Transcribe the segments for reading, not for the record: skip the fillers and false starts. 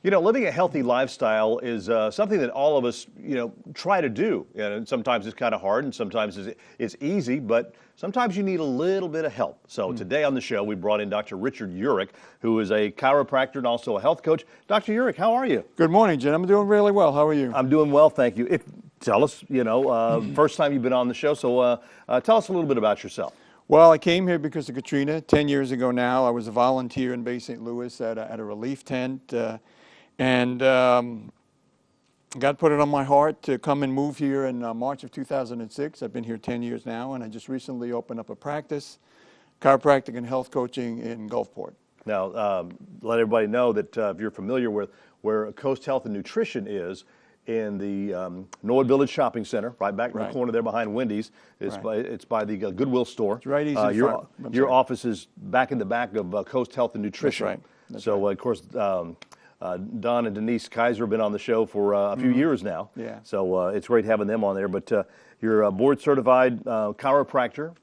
You know, living a healthy lifestyle is something that all of us, try to do. And sometimes it's kind of hard and sometimes it's easy, but sometimes you need a little bit of help. So today on the show, we brought in Dr. Richard Yurick, who is a chiropractor and also a health coach. Dr. Yurick, how are you? Good morning, Jen. I'm doing really well. How are you? I'm doing well, thank you. Tell us, first time you've been on the show, so tell us a little bit about yourself. Well, I came here because of Katrina 10 years ago now. I was a volunteer in Bay St. Louis at a relief tent. And God put it on my heart to come and move here in March of 2006. I've been here 10 years now, and I just recently opened up a practice, chiropractic and health coaching in Gulfport. Now, let everybody know that if you're familiar with where Coast Health and Nutrition is, in the Norwood Village Shopping Center, right back in the corner there behind Wendy's. It's by the Goodwill store. It's right easy your office is back in the back of Coast Health and Nutrition. That's right. That's so, right. Of course, Don and Denise Kaiser have been on the show for a few years now. Yeah. So it's great having them on there. But you're a board-certified chiropractor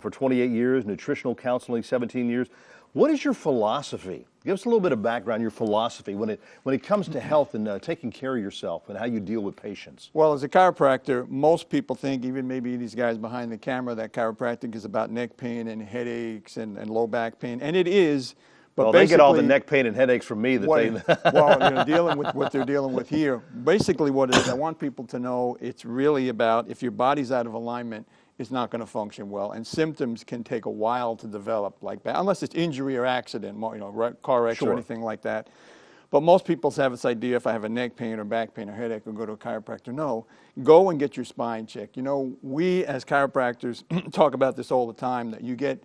for 28 years, nutritional counseling 17 years. What is your philosophy? Give us a little bit of background, your philosophy when it comes to health and taking care of yourself and how you deal with patients. Well, as a chiropractor, most people think, even maybe these guys behind the camera, that chiropractic is about neck pain and headaches and low back pain, and it is. But well, they get all the neck pain and headaches from me. Dealing with what they're dealing with here. Basically, what it is, I want people to know it's really about if your body's out of alignment, it's not going to function well, and symptoms can take a while to develop like that, unless it's injury or accident, car wreck or anything like that. But most people have this idea: if I have a neck pain or back pain or headache, I'll go to a chiropractor. No, go and get your spine checked. We as chiropractors talk about this all the time, that you get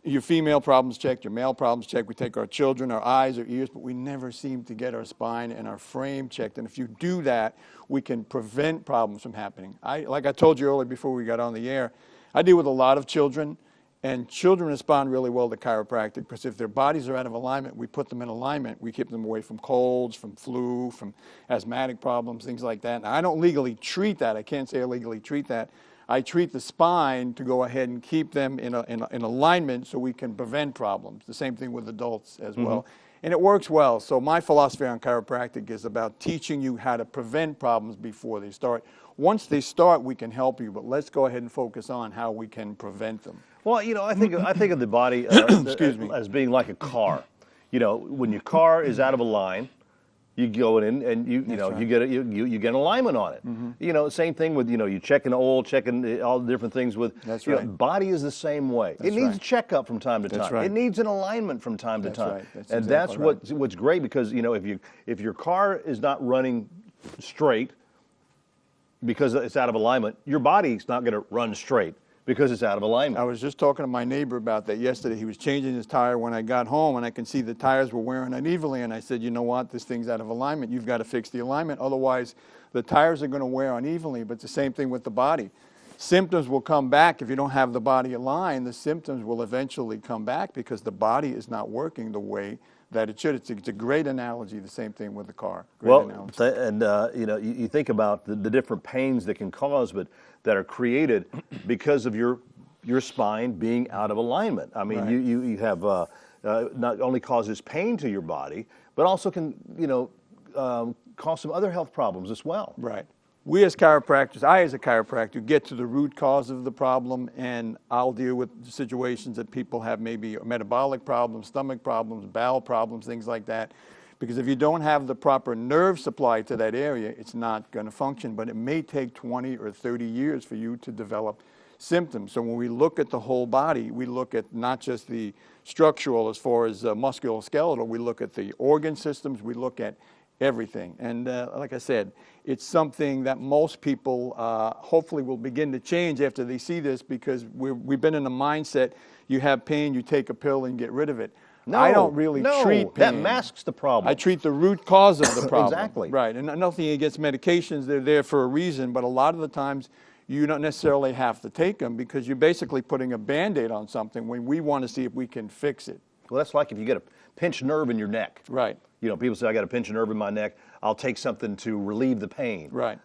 your female problems checked, your male problems checked. We take our children, our eyes, our ears, but we never seem to get our spine and our frame checked. And if you do that, we can prevent problems from happening. Like I told you earlier before we got on the air, I deal with a lot of children, and children respond really well to chiropractic because if their bodies are out of alignment, we put them in alignment. We keep them away from colds, from flu, from asthmatic problems, things like that. Now, I don't legally treat that. I can't say I legally treat that. I treat the spine to go ahead and keep them in alignment so we can prevent problems. The same thing with adults as well. And it works well. So my philosophy on chiropractic is about teaching you how to prevent problems before they start. Once they start, we can help you, but let's go ahead and focus on how we can prevent them. Well, I think of the body as being like a car. When your car is out of a line, you go in and you get an alignment on it. Same thing with you checking oil, checking all the different things with. That's right. Body is the same way. It needs a checkup from time to time. That's right. It needs an alignment from time to time. Right. That's and exactly that's what's great because if your car is not running straight because it's out of alignment, your body's not going to run straight because it's out of alignment. I was just talking to my neighbor about that yesterday. He was changing his tire when I got home, and I can see the tires were wearing unevenly, and I said, you know what, this thing's out of alignment. You've got to fix the alignment, otherwise the tires are going to wear unevenly. But it's the same thing with the body. Symptoms will come back if you don't have the body aligned. The symptoms will eventually come back because the body is not working the way that it should. It's a great analogy, the same thing with the car. You think about the different pains that can cause, but that are created because of your spine being out of alignment. I mean, you have not only causes pain to your body, but also can cause some other health problems as well. Right. We as chiropractors, I as a chiropractor, get to the root cause of the problem, and I'll deal with situations that people have, maybe metabolic problems, stomach problems, bowel problems, things like that. Because if you don't have the proper nerve supply to that area, it's not going to function. But it may take 20 or 30 years for you to develop symptoms. So when we look at the whole body, we look at not just the structural as far as musculoskeletal, we look at the organ systems, we look at everything. And like I said, it's something that most people hopefully will begin to change after they see this, because we've been in a mindset, you have pain, you take a pill and get rid of it. No, I don't really treat pain. That masks the problem. I treat the root cause of the problem. Exactly. Right, and nothing against medications, they're there for a reason, but a lot of the times you don't necessarily have to take them because you're basically putting a Band-Aid on something when we want to see if we can fix it. Well, that's like if you get a pinched nerve in your neck. Right. People say, I got a pinched nerve in my neck, I'll take something to relieve the pain. Right.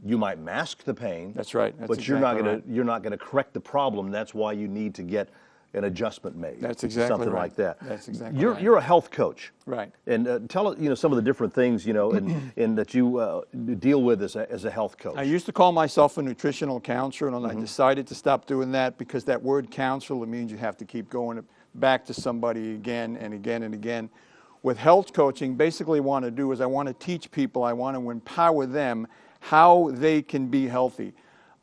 You might mask the pain. That's right. That's but exactly you're not going to correct the problem. That's why you need to get an adjustment made. That's exactly something right. like that. That's exactly You're right. you're a health coach, Right. and tell us some of the different things in that you deal with as a health coach. I used to call myself a nutritional counselor, and I decided to stop doing that because that word counselor means you have to keep going back to somebody again and again and again. With health coaching, basically what I want to do is I want to teach people, I want to empower them how they can be healthy.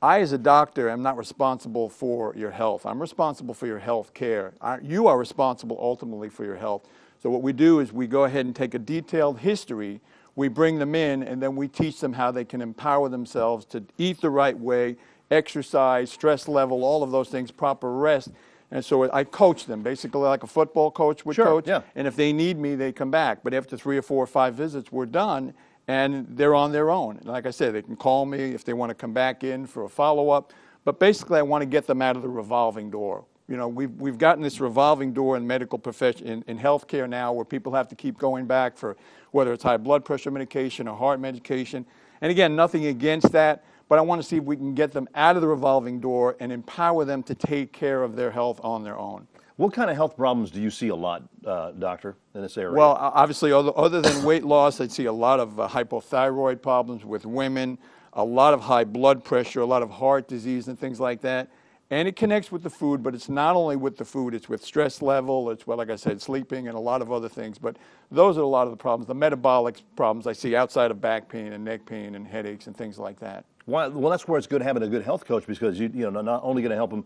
I, as a doctor, am not responsible for your health. I'm responsible for your health care. You are responsible ultimately for your health. So what we do is we go ahead and take a detailed history, we bring them in, and then we teach them how they can empower themselves to eat the right way, exercise, stress level, all of those things, proper rest. And so I coach them, basically like a football coach would coach. Yeah. And if they need me, they come back. But after 3 or 4 or 5 visits, we're done, and they're on their own. Like I said, they can call me if they want to come back in for a follow-up. But basically, I want to get them out of the revolving door. You know, we've gotten this revolving door in medical profession, in healthcare now, where people have to keep going back for whether it's high blood pressure medication or heart medication. And again, nothing against that, but I want to see if we can get them out of the revolving door and empower them to take care of their health on their own. What kind of health problems do you see a lot, doctor, in this area? Well, obviously, other than weight loss, I'd see a lot of hypothyroid problems with women, a lot of high blood pressure, a lot of heart disease and things like that. And it connects with the food, but it's not only with the food, it's with stress level, it's with, like I said, sleeping and a lot of other things. But those are a lot of the problems. The metabolic problems I see outside of back pain and neck pain and headaches and things like that. Well, that's where it's good having a good health coach, because you know not only going to help them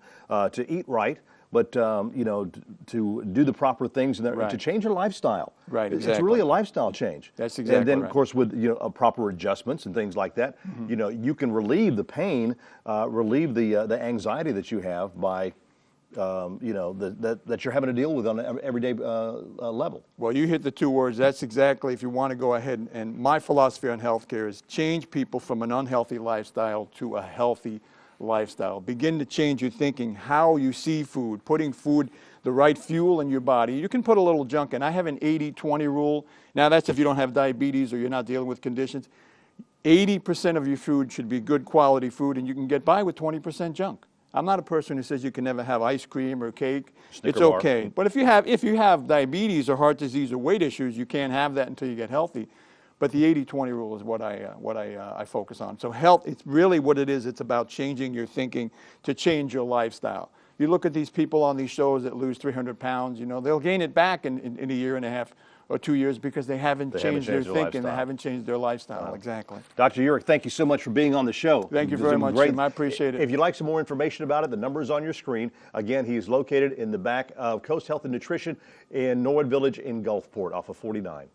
to eat right, but you know to do the proper things and Right. to change your lifestyle. Right, It's exactly. really a lifestyle change. That's exactly And then right. of course with proper adjustments and things like that, you know you can relieve the pain, relieve the anxiety that you have by you know that you're having to deal with on an everyday level. Well, you hit the 2 words. That's exactly, if you want to go ahead, and my philosophy on healthcare is change people from an unhealthy lifestyle to a healthy lifestyle. Begin to change your thinking, how you see food, putting food, the right fuel in your body. You can put a little junk in. I have an 80-20 rule. Now, that's if you don't have diabetes or you're not dealing with conditions. 80% of your food should be good quality food, and you can get by with 20% junk. I'm not a person who says you can never have ice cream or cake. Snicker It's bar. okay. But if you have diabetes or heart disease or weight issues, you can't have that until you get healthy. But the 80-20 rule is what I focus on. So health, it's really what it is. It's about changing your thinking to change your lifestyle. You look at these people on these shows that lose 300 pounds, you know, they'll gain it back in a year and a half or 2 years because they haven't changed their thinking. They haven't changed their lifestyle. Exactly. Dr. Yurick, thank you so much for being on the show. Thank you It's very been much, great. Jim. I appreciate it. If you'd like some more information about it, the number is on your screen. Again, he's located in the back of Coast Health and Nutrition in Norwood Village in Gulfport off of 49.